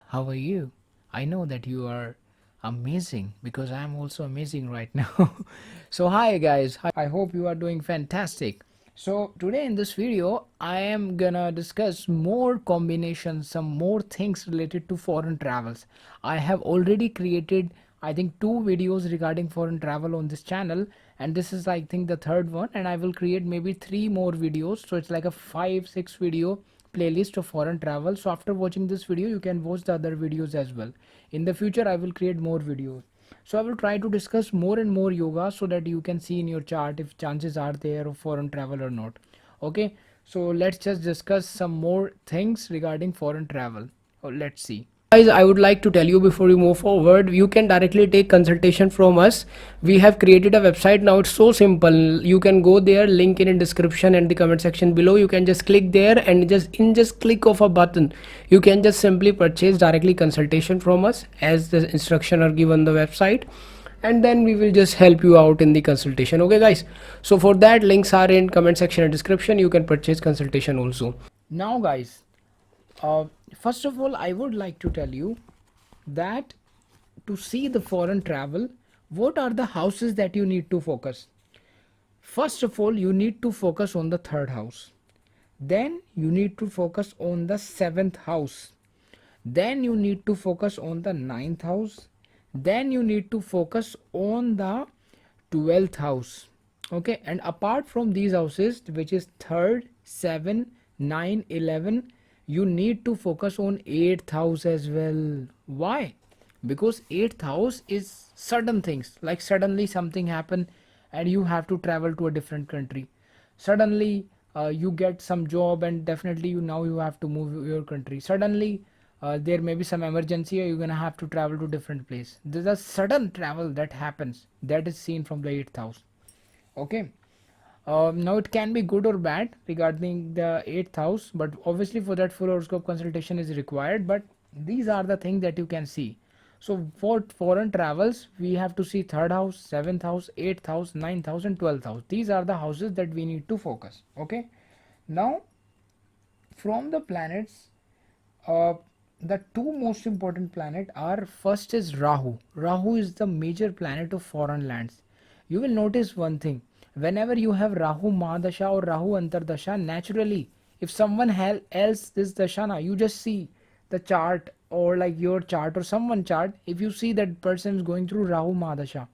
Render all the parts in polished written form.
How are you? I know that you are amazing because I'm also amazing right now. So, hi guys, I hope you are doing fantastic. So, today in this video, I am gonna discuss more combinations, some more things related to foreign travels. I have already created, I think, two videos regarding foreign travel on this channel, and this is, I think, the third one, and I will create maybe three more videos. So, it's like a 5-6 video playlist of foreign travel. So after watching this video you can watch the other videos as well. In the future I will create more videos. So I will try to discuss more and more yoga so that you can see in your chart if chances are there of foreign travel or not. Okay, so let's just discuss some more things regarding foreign travel. Let's see. Guys, I would like to tell you before we move forward, you can directly take consultation from us. We have created a website now. It's so simple. You can go there, link in description and the comment section below. You can just click there and just click of a button, you can just simply purchase directly consultation from us as the instruction are given on the website, and then we will just help you out in the consultation. Okay guys, so for that links are in comment section and description. You can purchase consultation also. Now guys, uh, first of all, I would like to tell you that to see the foreign travel, what are the houses that you need to focus? First of all, you need to focus on the third house. Then you need to focus on the seventh house. Then you need to focus on the ninth house. Then you need to focus on the 12th house. Okay, and apart from these houses, which is third, 7, 9, 11, you need to focus on 8th house as well. Why? Because 8th house is sudden things, like suddenly something happen and you have to travel to a different country. Suddenly you get some job and definitely you have to move your country. Suddenly there may be some emergency or you're gonna have to travel to different place. There's a sudden travel that happens, that is seen from the 8th house. Okay, now it can be good or bad regarding the 8th house, but obviously for that full horoscope consultation is required, but these are the things that you can see. So for foreign travels we have to see third house, seventh house, 8th house, ninth house and 12th house. These are the houses that we need to focus. Okay, now from the planets, uh, the two most important planet are, first is Rahu. Rahu is the major planet of foreign lands. You will notice one thing, whenever you have Rahu Mahadasha or Rahu Antardasha, naturally if someone else this dashana, you just see the chart or like your chart or someone chart, if you see that person is going through Rahu Mahadasha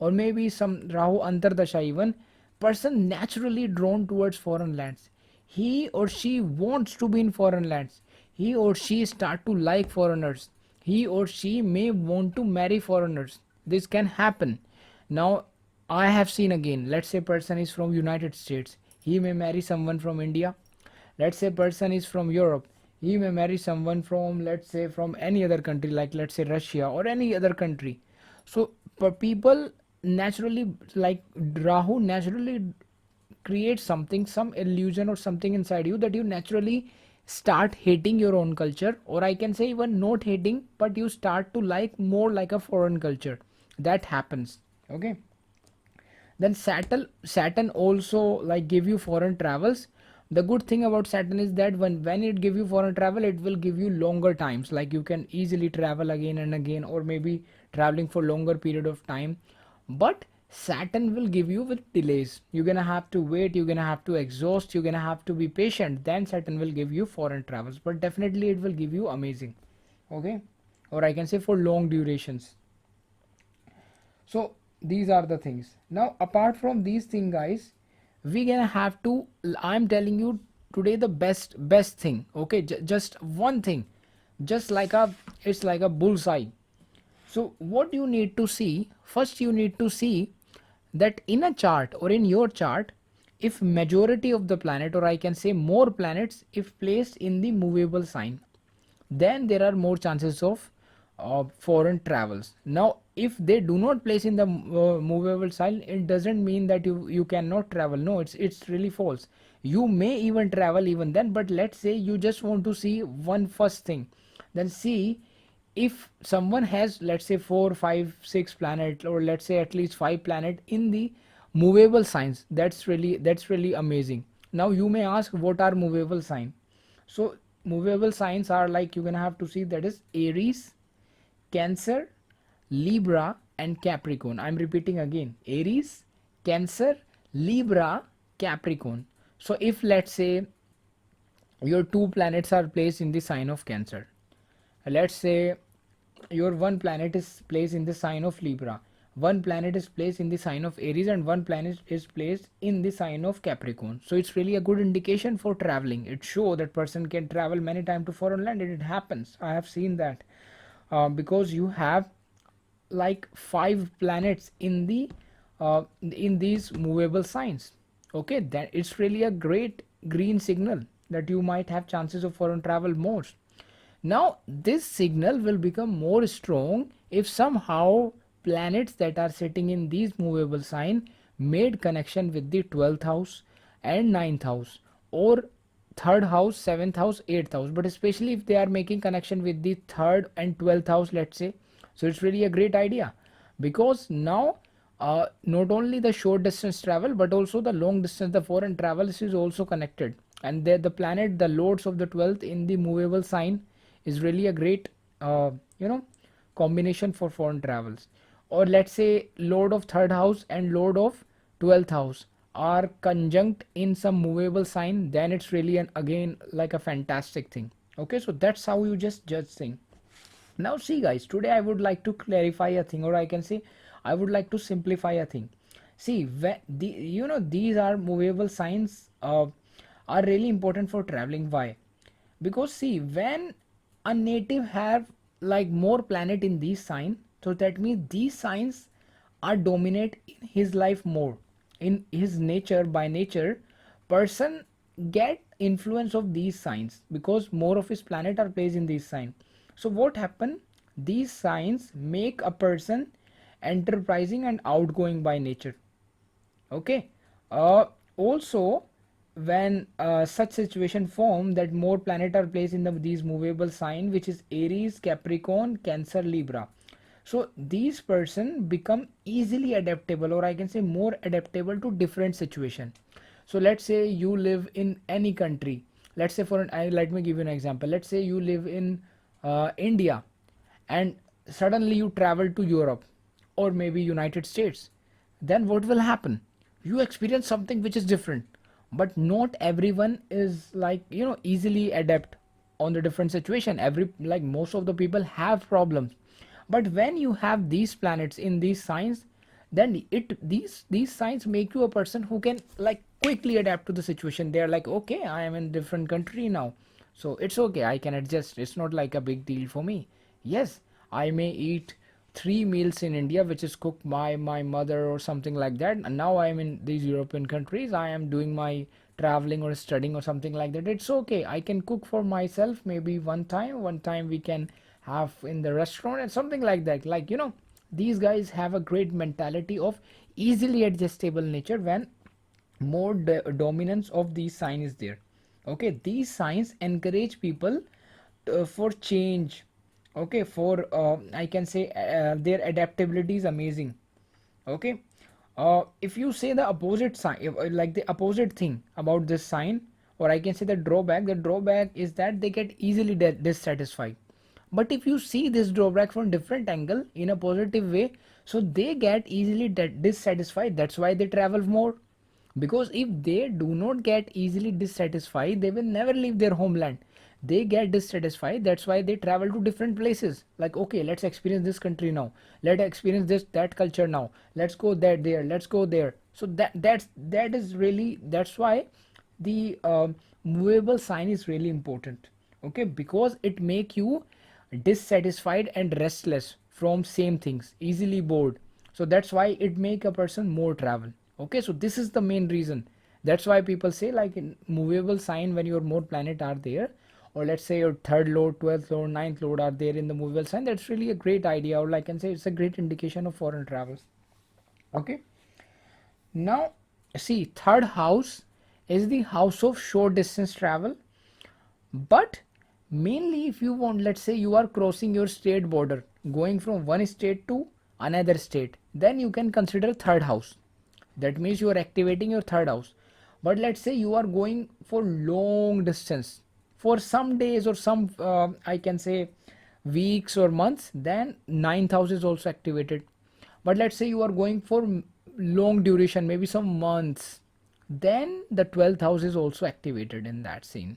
or maybe some Rahu Antardasha even, person naturally drawn towards foreign lands. He or she wants to be in foreign lands. He or she start to like foreigners. He or she may want to marry foreigners. This can happen. Now I have seen again, let's say person is from United States, he may marry someone from India. Let's say person is from Europe, he may marry someone from, let's say, from any other country, like let's say Russia or any other country. So for people naturally, like Rahu naturally create something, some illusion or something inside you, that you naturally start hating your own culture, or I can say even not hating, but you start to like more like a foreign culture. That happens. Okay, then Saturn also like give you foreign travels. The good thing about Saturn is that when it give you foreign travel, it will give you longer times, like you can easily travel again and again, or maybe traveling for longer period of time. But Saturn will give you with delays. You're gonna have to wait, you're gonna have to exhaust, you're gonna have to be patient, then Saturn will give you foreign travels, but definitely it will give you amazing. Okay, or I can say for long durations. So these are the things. Now apart from these things guys, we gonna have to, I'm telling you today the best thing. Okay, just one thing, just like a, it's like a bullseye. So what you need to see, first you need to see that in a chart or in your chart, if majority of the planet, or I can say more planets, if placed in the movable sign, then there are more chances of foreign travels. Now if they do not place in the movable sign, it doesn't mean that you cannot travel. No, it's really false. You may even travel even then, but let's say you just want to see one first thing, then see if someone has, let's say, 4 5 6 planet, or let's say at least 5 planet in the movable signs. That's really amazing. Now you may ask, what are movable sign? So movable signs are like, you're gonna have to see, that is Aries, Cancer, Libra and Capricorn. I'm repeating again: Aries, Cancer, Libra, Capricorn. So if let's say your two planets are placed in the sign of Cancer, let's say your one planet is placed in the sign of Libra, one planet is placed in the sign of Aries, and one planet is placed in the sign of Capricorn. So it's really a good indication for traveling. It shows that person can travel many times to foreign land, and it happens. I have seen that. Because you have like 5 planets in these movable signs. Okay, that it's really a great green signal that you might have chances of foreign travel more. Now this signal will become more strong if somehow planets that are sitting in these movable sign made connection with the 12th house and 9th house, or 3rd house, 7th house, 8th house, but especially if they are making connection with the 3rd and 12th house, let's say. So it's really a great idea, because now not only the short distance travel but also the long distance, the foreign travels is also connected, and the planet, the lords of the 12th in the movable sign is really a great you know combination for foreign travels. Or let's say lord of 3rd house and lord of 12th house are conjunct in some movable sign, then it's really an again like a fantastic thing. Okay, so that's how you just judge thing. Now see guys, today I would like to clarify a thing, or I can say I would like to simplify a thing. See, these are movable signs are really important for traveling. Why? Because see, when a native have like more planet in these sign, so that means these signs are dominate in his life more, in his nature. By nature, person get influence of these signs because more of his planet are placed in these sign. So what happen, these signs make a person enterprising and outgoing by nature. Okay. Also, when such situation form that more planet are placed in these movable sign, which is Aries, Capricorn, Cancer, Libra, so these person become easily adaptable, or I can say more adaptable to different situation. So let's say you live in any country. Let's say let me give you an example. Let's say you live in India, and suddenly you travel to Europe or maybe United States. Then what will happen? You experience something which is different, but not everyone is like easily adapt on the different situation. Every like most of the people have problems, but when you have these planets in these signs, then these signs make you a person who can like quickly adapt to the situation. They're like, okay, I am in different country now, so it's okay, I can adjust, it's not like a big deal for me. Yes, I may eat 3 meals in India which is cooked by my mother or something like that, and now I am in these European countries, I am doing my traveling or studying or something like that. It's okay, I can cook for myself, maybe one time we can have in the restaurant and something like that. Like these guys have a great mentality of easily adjustable nature when more dominance of these sign is there. Okay, these signs encourage people for change. Okay, for I can say their adaptability is amazing. Okay, if you say the opposite sign, like the opposite thing about this sign, or I can say the drawback is that they get easily dissatisfied. But if you see this drawback from different angle in a positive way, so they get easily dissatisfied, that's why they travel more. Because if they do not get easily dissatisfied, they will never leave their homeland. They get dissatisfied, that's why they travel to different places. Like, okay, let's experience this country now, let's experience this that culture now, let's go there, let's go there. So that is really, that's why the movable sign is really important. Okay, because it make you dissatisfied and restless from same things, easily bored. So that's why it make a person more travel. Okay, so this is the main reason. That's why people say like in movable sign, when your more planet are there, or let's say your 3rd lord, 12th lord, 9th lord are there in the movable sign, that's really a great idea, or like I can say it's a great indication of foreign travels. Okay, now see, 3rd house is the house of short distance travel. But mainly if you want, let's say you are crossing your state border, going from one state to another state, then you can consider 3rd house. That means you are activating your 3rd house. But let's say you are going for long distance, for some days or some I can say weeks or months, then ninth house is also activated. But let's say you are going for long duration, maybe some months, then the 12th house is also activated in that scene.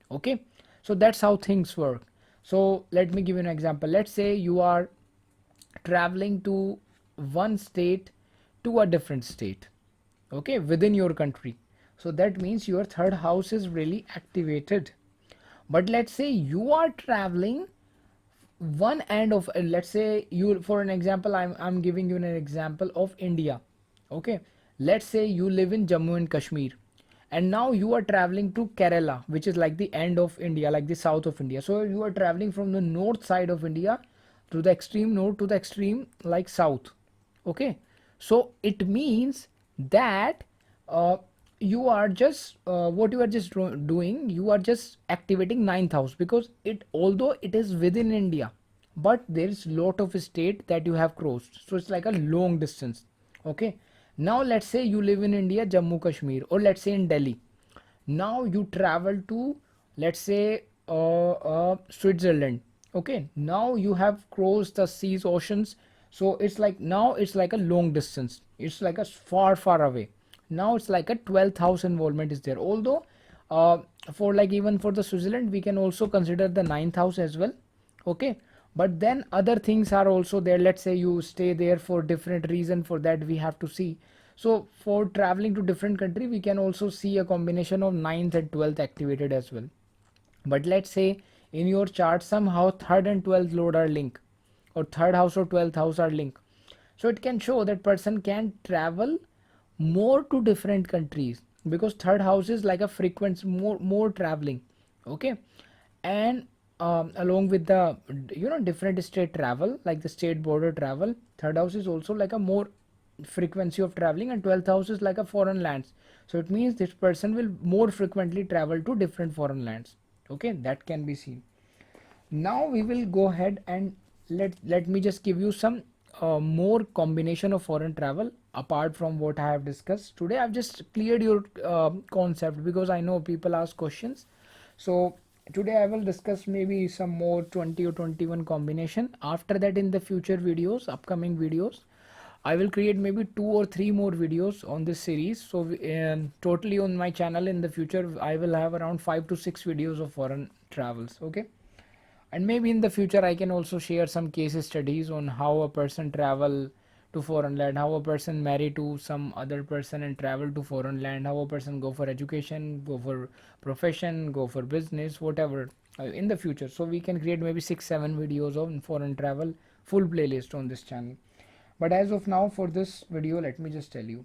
Okay, so that's how things work. So let me give you an example. Let's say you are traveling to one state to a different state, okay, within your country. So that means your third house is really activated. But let's say you are traveling one end of let's say you, for an example, I'm giving you an example of India. Okay, let's say you live in Jammu and Kashmir, and now you are traveling to Kerala, which is like the end of India, like the south of India. So you are traveling from the north side of India to the extreme north to the extreme like south. Okay, so it means that uh, you are just what you are just doing, you are just activating ninth house, because it, although it is within India, but there is lot of state that you have crossed, so it's like a long distance. Okay, now let's say you live in India, Jammu Kashmir, or let's say in Delhi. Now you travel to, let's say Switzerland. Okay, now you have crossed the seas, oceans. So it's like, now it's like a long distance, it's like a far away. Now it's like a 12th house involvement is there, although uh, for like even for the Switzerland we can also consider the ninth house as well. Okay, but then other things are also there. Let's say you stay there for different reason, for that we have to see. So for traveling to different country, we can also see a combination of ninth and 12th activated as well. But let's say in your chart somehow third and 12th lord are linked, or third house or 12th house are linked, so it can show that person can travel more to different countries, because third house is like a frequent more traveling. Okay, and along with the different state travel, like the state border travel, third house is also like a more frequency of traveling, and 12th house is like a foreign lands. So it means this person will more frequently travel to different foreign lands. Okay, that can be seen. Now we will go ahead and let me just give you some more combination of foreign travel apart from what I have discussed today. I've just cleared your concept, because I know people ask questions. So today I will discuss maybe some more 20 or 21 combination. After that, in the future videos, upcoming videos, I will create maybe 2 or 3 more videos on this series. So totally on my channel in the future I will have around 5 to 6 videos of foreign travels. Okay, and maybe in the future I can also share some case studies on how a person travel to foreign land, how a person marry to some other person and travel to foreign land, how a person go for education, go for profession, go for business, whatever, in the future. So we can create maybe 6 7 videos on foreign travel, full playlist on this channel. But as of now, for this video, let me just tell you,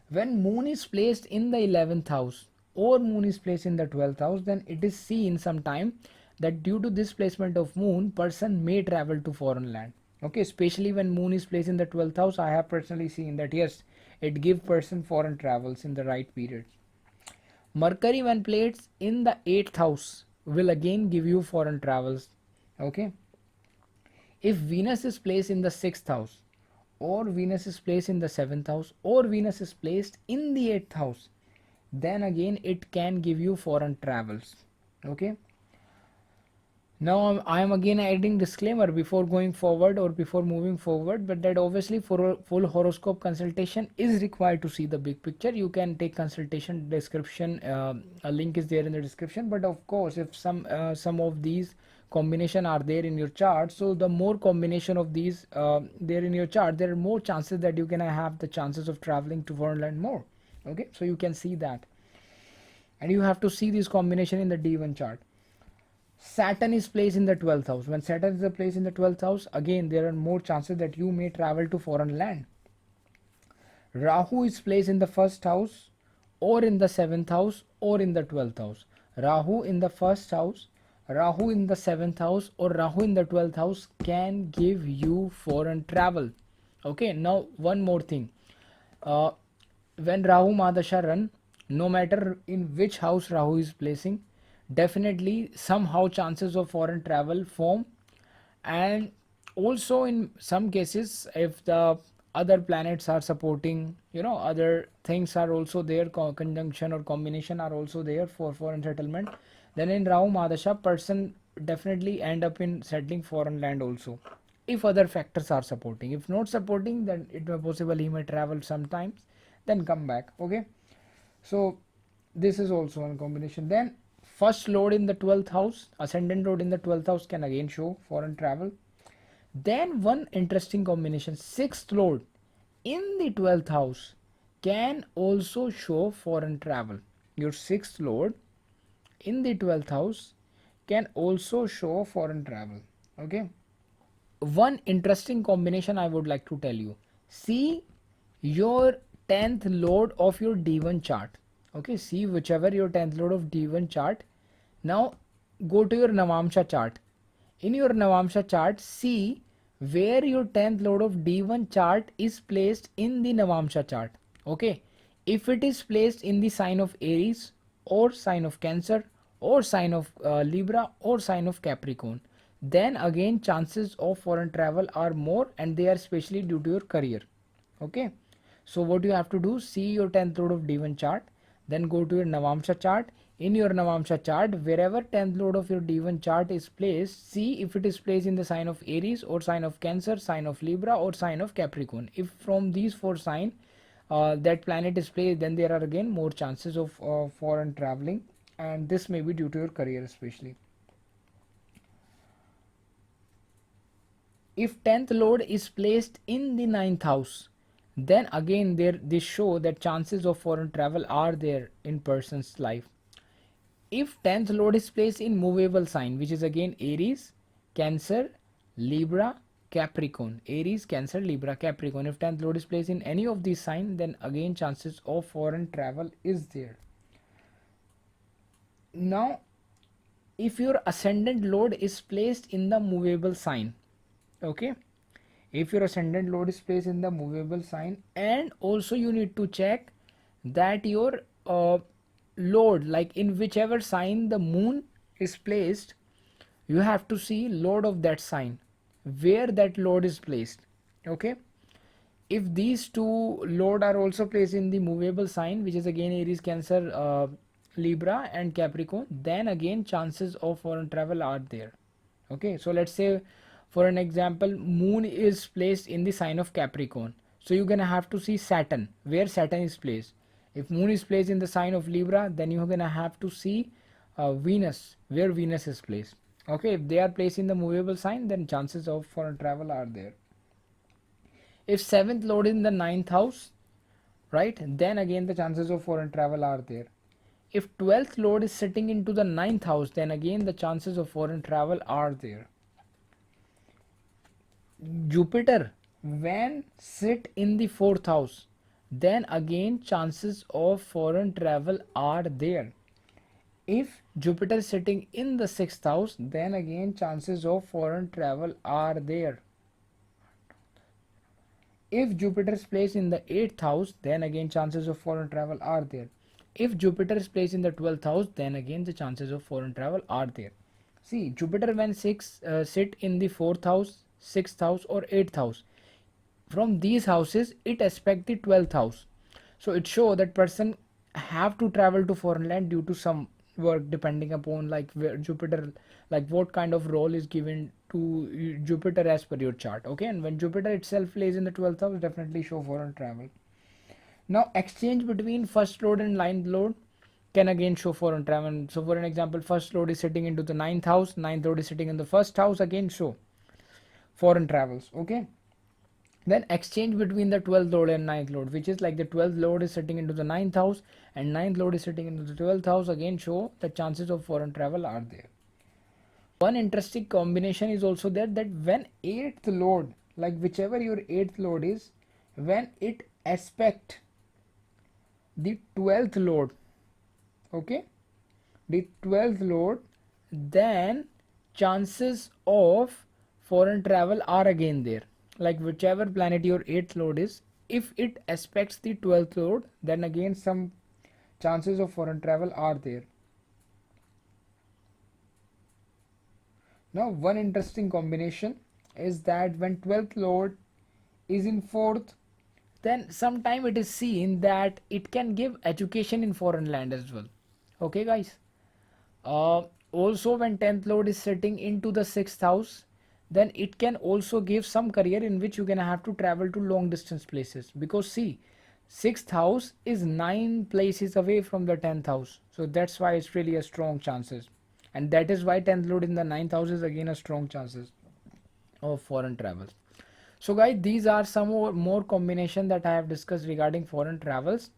when moon is placed in the 11th house or moon is placed in the 12th house, then it is seen sometime that due to this placement of moon, person may travel to foreign land. Okay, especially when moon is placed in the 12th house, I have personally seen that yes, it give person foreign travels in the right period. Mercury when placed in the 8th house will again give you foreign travels. Okay, if Venus is placed in the 6th house, or Venus is placed in the 7th house, or Venus is placed in the 8th house, then again it can give you foreign travels. Okay, now I am again adding disclaimer before going forward or before moving forward, but that obviously for a full horoscope consultation is required to see the big picture. You can take consultation description, a link is there in the description. But of course, if some of these combination are there in your chart, so the more combination of these there in your chart, there are more chances that you can have the chances of traveling to foreign land more. Okay, so you can see that, and you have to see this combination in the D1 chart. Saturn is placed in the 12th house. When Saturn is placed in the 12th house, again there are more chances that you may travel to foreign land. Rahu is placed in the first house, or in the 7th house, or in the 12th house. Rahu in the first house, Rahu in the 7th house, or Rahu in the 12th house can give you foreign travel. Okay, now one more thing. Uh, when Rahu Mahadasha run, no matter in which house Rahu is placing, definitely somehow chances of foreign travel form. And also in some cases, if the other planets are supporting, other things are also there, conjunction or combination are also there for foreign settlement, then in Rahu Madasha, person definitely end up in settling foreign land also, if other factors are supporting. If not supporting, then it may possible he may travel sometimes, then come back. Okay, so this is also one combination. Then first lord in the 12th house, ascendant lord in the 12th house can again show foreign travel. Then one interesting combination, sixth lord in the 12th house can also show foreign travel. Your sixth lord in the 12th house can also show foreign travel. Okay, one interesting combination I would like to tell you. See your 10th lord of your D1 chart. Okay, see whichever your 10th lord of D1 chart. Now go to your Navamsha chart. In your Navamsha chart, see where your 10th lord of D1 chart is placed in the Navamsha chart. Okay, if it is placed in the sign of Aries or sign of Cancer or sign of Libra or sign of Capricorn, then again chances of foreign travel are more, and they are especially due to your career. Okay, so what you have to do, see your 10th lord of D1 chart, then go to your Navamsha chart. In your Navamsha chart, wherever 10th lord of your D1 chart is placed, see if it is placed in the sign of Aries or sign of Cancer, sign of Libra or sign of Capricorn. If from these four signs that planet is placed, then there are again more chances of foreign traveling, and this may be due to your career especially. If 10th lord is placed in the 9th house, then again they show that chances of foreign travel are there in person's life. If 10th lord is placed in movable sign, which is again Aries, Cancer, Libra, Capricorn, Aries, Cancer, Libra, Capricorn, if 10th lord is placed in any of these signs, then again chances of foreign travel is there. Now if your ascendant lord is placed in the movable sign, okay, if your ascendant lord is placed in the movable sign, and also you need to check that your lord, like in whichever sign the moon is placed, you have to see lord of that sign, where that lord is placed. Okay, if these two lord are also placed in the movable sign, which is again Aries, Cancer, Libra and Capricorn, then again chances of foreign travel are there. Okay, so let's say for an example, moon is placed in the sign of Capricorn, so you're gonna have to see Saturn, where Saturn is placed. If moon is placed in the sign of Libra, then you're gonna have to see Venus, where Venus is placed. Okay, if they are placed in the movable sign, then chances of foreign travel are there. If 7th lord in the 9th house, right, then again the chances of foreign travel are there. If 12th lord is sitting into the 9th house, then again the chances of foreign travel are there. Jupiter when sit in the 4th house, then again chances of foreign travel are there. If Jupiter is sitting in the 6th house, then again chances of foreign travel are there. If Jupiter is placed in the 8th house, then again chances of foreign travel are there. If Jupiter is placed in the 12th house, then again the chances of foreign travel are there. See, Jupiter when sit in the 4th house, 6th house or 8th house, from these houses it aspect the 12th house. So it show that person have to travel to foreign land due to some work, depending upon like where Jupiter, like what kind of role is given to Jupiter as per your chart. Okay, and when Jupiter itself plays in the 12th house, definitely show foreign travel. Now exchange between first lord and ninth lord can again show foreign travel. So for an example, first lord is sitting into the 9th house, ninth lord is sitting in the first house, again show foreign travels. Okay, then exchange between the 12th lord and 9th lord, which is like the 12th lord is sitting into the 9th house and 9th lord is sitting into the 12th house, again show the chances of foreign travel are there. One interesting combination is also there, that when 8th lord, like whichever your 8th lord is, when it aspect the 12th lord, okay, the 12th lord, then chances of foreign travel are again there. Like whichever planet your 8th lord is, if it aspects the 12th lord, then again some chances of foreign travel are there. Now one interesting combination is that when 12th lord is in 4th, then sometime it is seen that it can give education in foreign land as well. Okay guys, Also, when 10th lord is sitting into the 6th house, then it can also give some career in which you're gonna have to travel to long distance places, because see, 6th house is 9 places away from the 10th house, so that's why it's really a strong chances. And that is why 10th lord in the 9th house is again a strong chances of foreign travels. So guys, these are some more combination that I have discussed regarding foreign travels.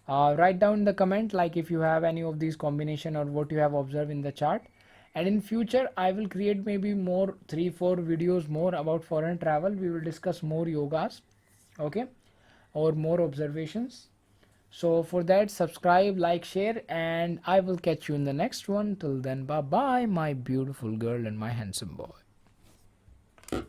Write down in the comment like if you have any of these combination or what you have observed in the chart. And in future I will create maybe more 3-4 videos more about foreign travel. We will discuss more yogas, okay, or more observations. So for that, subscribe, like, share, and I will catch you in the next one. Till then, bye bye, my beautiful girl and my handsome boy.